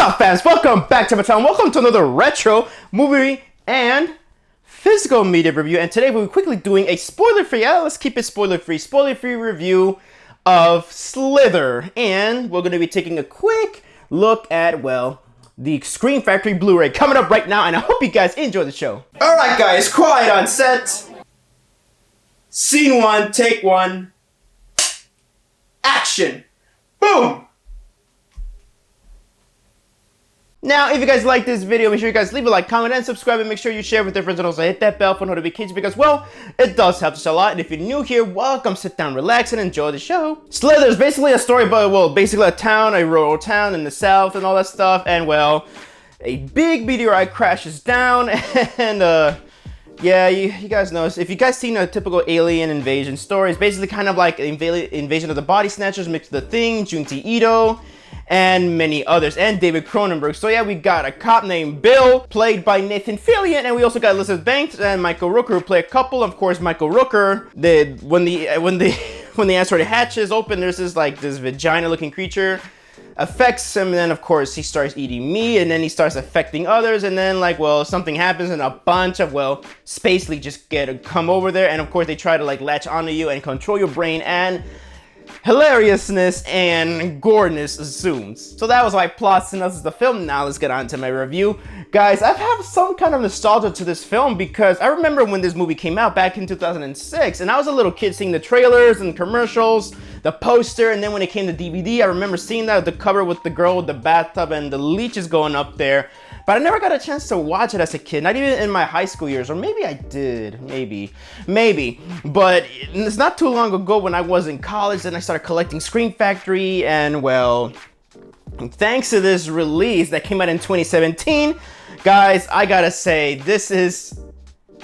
Sup Fams, welcome back to my channel. Welcome to another retro movie and physical media review. And today we'll be quickly doing a spoiler-free, let's keep it spoiler-free review of Slither. And we're going to be taking a quick look at, well, the Scream Factory Blu-ray coming up right now. And I hope you guys enjoy the show. Alright guys, quiet on set. Scene 1, take 1. Action. Boom. Now, if you guys like this video, make sure you guys leave a like, comment, and subscribe, and make sure you share with your friends, and also hit that bell for notifications because, well, it does help us a lot. And if you're new here, welcome, sit down, relax, and enjoy the show. Slither is basically a story about, well, basically a rural town in the south and all that stuff, and, well, a big meteorite crashes down, and, yeah, you guys know, if you guys seen a typical alien invasion story, it's basically kind of like Invasion of the Body Snatchers mixed with The Thing, Junji Ito, and many others, and David Cronenberg. So yeah, we got a cop named Bill, played by Nathan Fillion, and we also got Elizabeth Banks and Michael Rooker, who play a couple. Of course, Michael Rooker, when the asteroid hatches open, there's this vagina-looking creature, affects him, and then of course he starts eating meat, and then he starts affecting others, and then something happens, and a bunch of space leaks just come over there, and of course they try to latch onto you and control your brain, and hilariousness and goreness assumes. So that was my plot synopsis of the film. Now let's get on to my review. Guys, I have some kind of nostalgia to this film because I remember when this movie came out back in 2006, and I was a little kid seeing the trailers and commercials, the poster, and then when it came to DVD, I remember seeing that, the cover with the girl with the bathtub and the leeches going up there. But I never got a chance to watch it as a kid, not even in my high school years, or maybe I did, maybe. But it's not too long ago when I was in college, then I started collecting Scream Factory, and well, thanks to this release that came out in 2017, guys, I gotta say, this is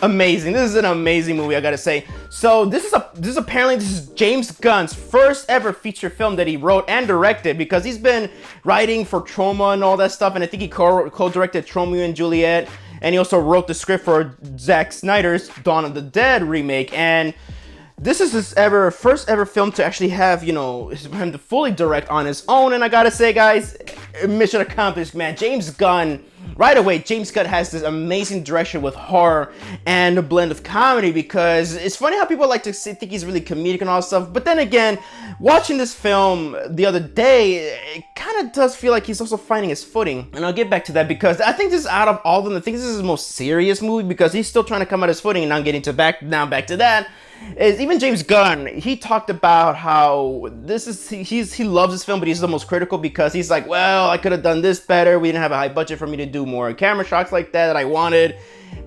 amazing. This is an amazing movie, I gotta say. So this is James Gunn's first ever feature film that he wrote and directed, because he's been writing for Troma and all that stuff, and I think he co-directed Romeo and Juliet, and he also wrote the script for Zack Snyder's Dawn of the Dead remake. And this is his first ever film to actually have, him to fully direct on his own. And I gotta say, guys, mission accomplished, man. James Gunn has this amazing direction with horror and a blend of comedy, because it's funny how people like to think he's really comedic and all that stuff, but then again, watching this film the other day, it kind of does feel like he's also finding his footing. And I'll get back to that, because I think this, out of all of them, I think this is his most serious movie, because he's still trying to come out his footing. And I'm getting back to that. Is even James Gunn, he talked about how he loves this film, but he's the most critical because he's like, well, I could have done this better. We didn't have a high budget for me to do more camera shots like that I wanted.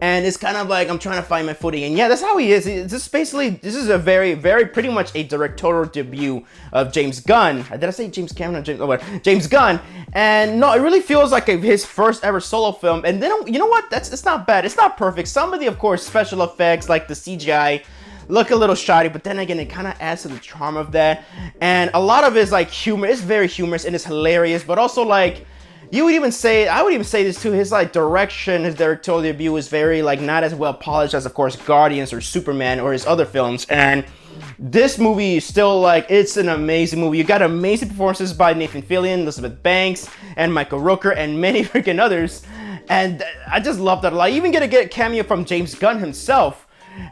And it's kind of like, I'm trying to find my footing. And yeah, that's how he is. This is a very, very pretty much a directorial debut of James Gunn. Did I say James Cameron or James Gunn? And no, it really feels like his first ever solo film. And then, you know what? It's not bad. It's not perfect. Some of the, of course, special effects like the CGI look a little shoddy, but then again, it kind of adds to the charm of that. And a lot of it is humor. It's very humorous and it's hilarious, but also I would even say this too, his direction, his directorial debut is very not as well polished as, of course, Guardians or Superman or his other films. And this movie is still it's an amazing movie. You got amazing performances by Nathan Fillion, Elizabeth Banks, and Michael Rooker, and many freaking others. And I just love that a lot. You even get a cameo from James Gunn himself.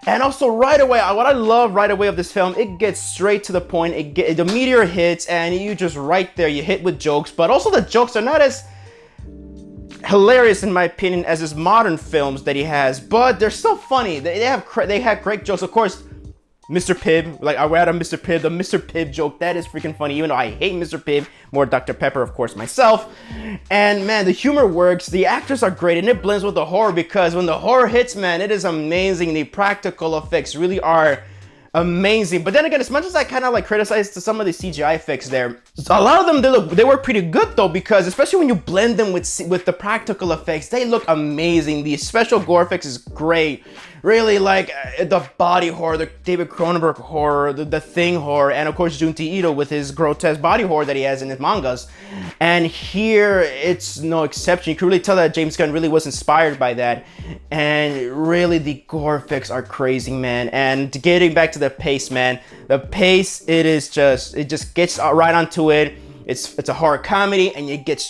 And also what I love right away of this film, it gets straight to the point. The meteor hits, and you just right there, you hit with jokes, but also the jokes are not as hilarious in my opinion as his modern films that he has, but they're still funny. They have great jokes. Of course, Mr. Pibb, I read on Mr. Pibb, the Mr. Pibb joke, that is freaking funny, even though I hate Mr. Pibb, more Dr. Pepper, of course, myself. And man, the humor works, the actors are great, and it blends with the horror, because when the horror hits, man, it is amazing. The practical effects really are amazing. But then again, as much as I kind of criticized some of the CGI effects there, a lot of them, they were pretty good though, because especially when you blend them with the practical effects, they look amazing. The special gore effects is great. Really, the body horror, the David Cronenberg horror, the Thing horror, and of course Junji Ito with his grotesque body horror that he has in his mangas. And here, it's no exception. You can really tell that James Gunn really was inspired by that. And really, the gore effects are crazy, man. And getting back to the pace, man, the pace, it just gets right onto it. It's a horror comedy, and it gets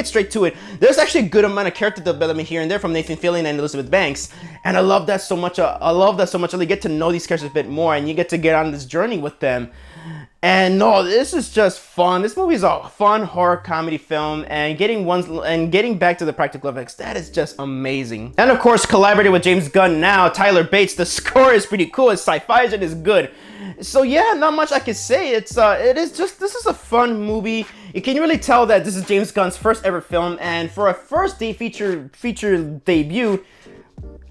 straight to it. There's actually a good amount of character development here and there from Nathan Fillion and Elizabeth Banks, and I love that so much. I love that so much. You get to know these characters a bit more, and you get to get on this journey with them. And no, this is just fun. This movie is a fun horror comedy film, and getting back to the practical effects, that is just amazing. And of course, collaborating with James Gunn now, Tyler Bates. The score is pretty cool. It's sci-fi, and it's good. So yeah, not much I can say. This is a fun movie. You can really tell that this is James Gunn's first ever film, and for a first feature debut,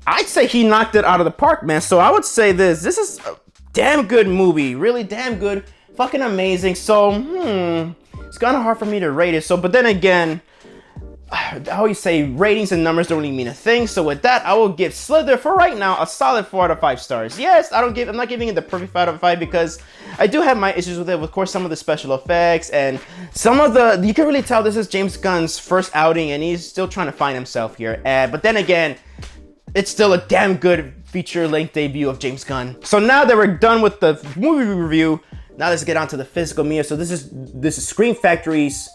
I'd say he knocked it out of the park, man. So I would say this is a damn good movie, really damn good, fucking amazing. So it's kind of hard for me to rate it. So, but then again, I always say ratings and numbers don't really mean a thing. So with that, I will give Slither for right now a solid 4 out of 5 stars. Yes, I'm not giving it the perfect 5 out of 5 because I do have my issues with it. Of course, some of the special effects and you can really tell this is James Gunn's first outing, and he's still trying to find himself here. But then again, it's still a damn good feature-length debut of James Gunn. So now that we're done with the movie review, now let's get on to the physical media. So this is Scream Factory's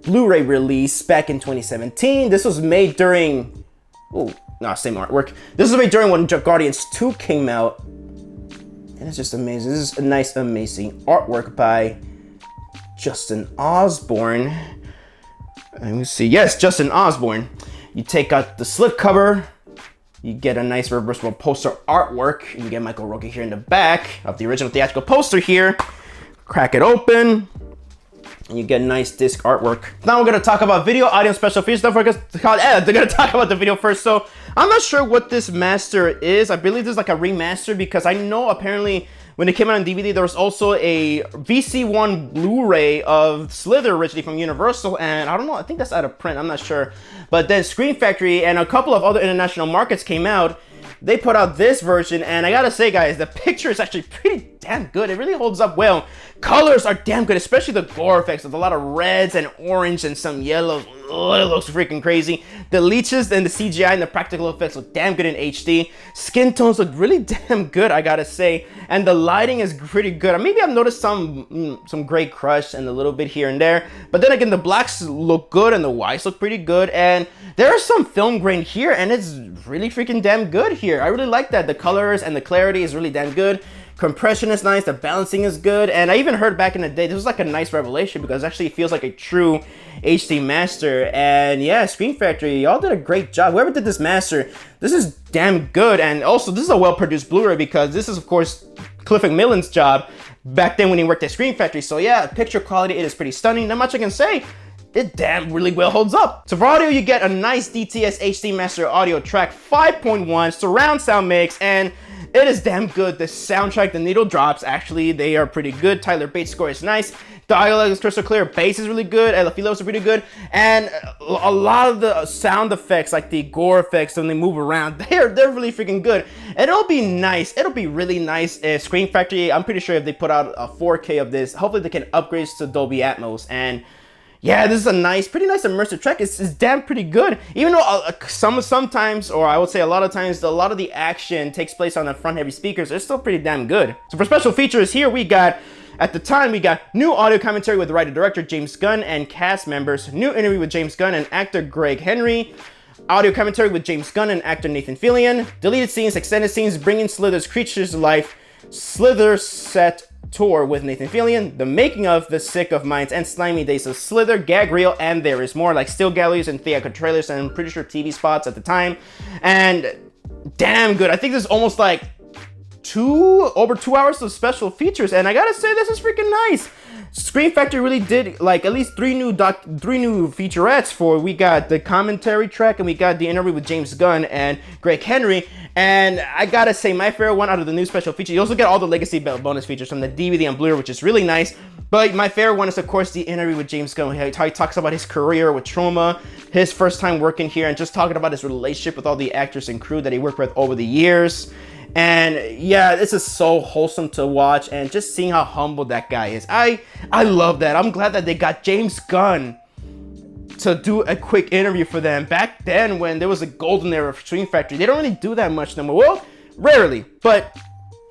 Blu-ray release back in 2017. This was made during, same artwork. This was made during when Guardians 2 came out. And it's just amazing. This is a nice, amazing artwork by Justin Osborne. And we see, yes, Justin Osborne. You take out the slipcover, you get a nice reversible poster artwork. You get Michael Rooker here in the back of the original theatrical poster here. Crack it open, and you get nice disc artwork. Now we're gonna talk about video, audio, and special features. Don't forget they're gonna talk about the video first. So I'm not sure what this master is. I believe this is like a remaster, because I know apparently when it came out on DVD, there was also a VC1 Blu-ray of Slither originally from Universal, and I don't know, I think that's out of print, I'm not sure. But then Scream Factory and a couple of other international markets came out. They put out this version, and I gotta say, guys, the picture is actually pretty damn good. It really holds up well. Colors are damn good, especially the gore effects with a lot of reds and orange and some yellows. It looks freaking crazy. The leeches and the CGI and the practical effects look damn good in HD. Skin tones look really damn good, I gotta say. And the lighting is pretty good. Maybe I've noticed some gray crush and a little bit here and there. But then again, the blacks look good and the whites look pretty good. And there is some film grain here, and it's really freaking damn good here. I really like that. The colors and the clarity is really damn good. Compression is nice, the balancing is good, and I even heard back in the day, this was like a nice revelation because actually it feels like a true HD master. And yeah, Scream Factory, y'all did a great job. Whoever did this master, this is damn good. And also, this is a well-produced Blu-ray because this is, of course, Cliff McMillan's job back then when he worked at Scream Factory. So yeah, picture quality, it is pretty stunning. Not much I can say. It damn really well holds up. So for audio, you get a nice DTS HD Master Audio track 5.1 surround sound mix, and it is damn good. The soundtrack, the needle drops, actually, they are pretty good. Tyler Bates' score is nice. Dialogue is crystal clear. Bass is really good. El Filos are pretty good. And a lot of the sound effects, like the gore effects when they move around, they're really freaking good. And it'll be nice. It'll be really nice if Scream Factory, I'm pretty sure if they put out a 4K of this, hopefully they can upgrade to Dolby Atmos. And yeah, this is a pretty nice immersive track. It's damn pretty good. Even though sometimes, or I would say a lot of times, a lot of the action takes place on the front heavy speakers, they're still pretty damn good. So for special features here, at the time, we got new audio commentary with writer-director James Gunn and cast members, new interview with James Gunn and actor Greg Henry, audio commentary with James Gunn and actor Nathan Fillion, deleted scenes, extended scenes, bringing Slither's creatures to life, Slither set tour with Nathan Fillion, the making of The Sick of Minds and Slimy Days of Slither, gag reel, and there is more, like still galleries and theatrical trailers and I'm pretty sure TV spots at the time. And damn good. I think this is almost like over 2 hours of special features, and I gotta say, this is freaking nice. Scream Factory really did like at least three new featurettes. We got the commentary track and we got the interview with James Gunn and Greg Henry. And I gotta say, my favorite one out of the new special features, you also get all the legacy bonus features from the DVD and Blu-ray, which is really nice. But my favorite one is, of course, the interview with James Gunn, how he talks about his career with Trauma, his first time working here, and just talking about his relationship with all the actors and crew that he worked with over the years. And yeah, this is so wholesome to watch, and just seeing how humble that guy is. I love that. I'm glad that they got James Gunn to do a quick interview for them. Back then, when there was a golden era of Scream Factory, they don't really do that much no more. Well, rarely, but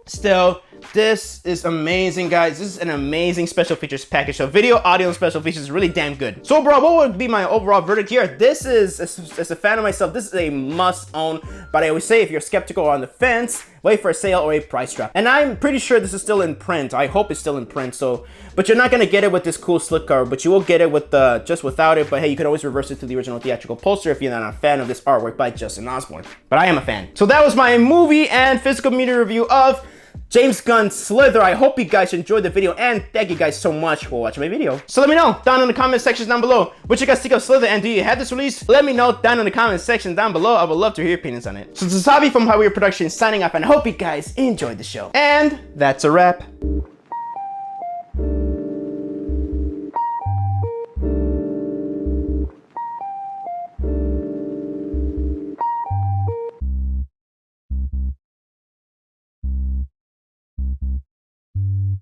still, This is amazing, guys. This is an amazing special features package. So video, audio, and special features is really damn good. So overall, what would be my overall verdict here? This is, as a fan of myself, this is a must own. But I always say, if you're skeptical or on the fence, wait for a sale or a price drop. And I'm pretty sure this is still in print. I hope it's still in print. So, but you're not gonna get it with this cool slip cover, but you will get it with just without it. But hey, you can always reverse it to the original theatrical poster if you're not a fan of this artwork by Justin Osborne. But I am a fan. So that was my movie and physical media review of James Gunn's Slither. I hope you guys enjoyed the video, and thank you guys so much for watching my video. So let me know down in the comment sections down below what you guys think of Slither, and do you have this release? Let me know down in the comment section down below. I would love to hear your opinions on it. So this is Javi from Javiwood Productions signing off, and I hope you guys enjoyed the show. And that's a wrap.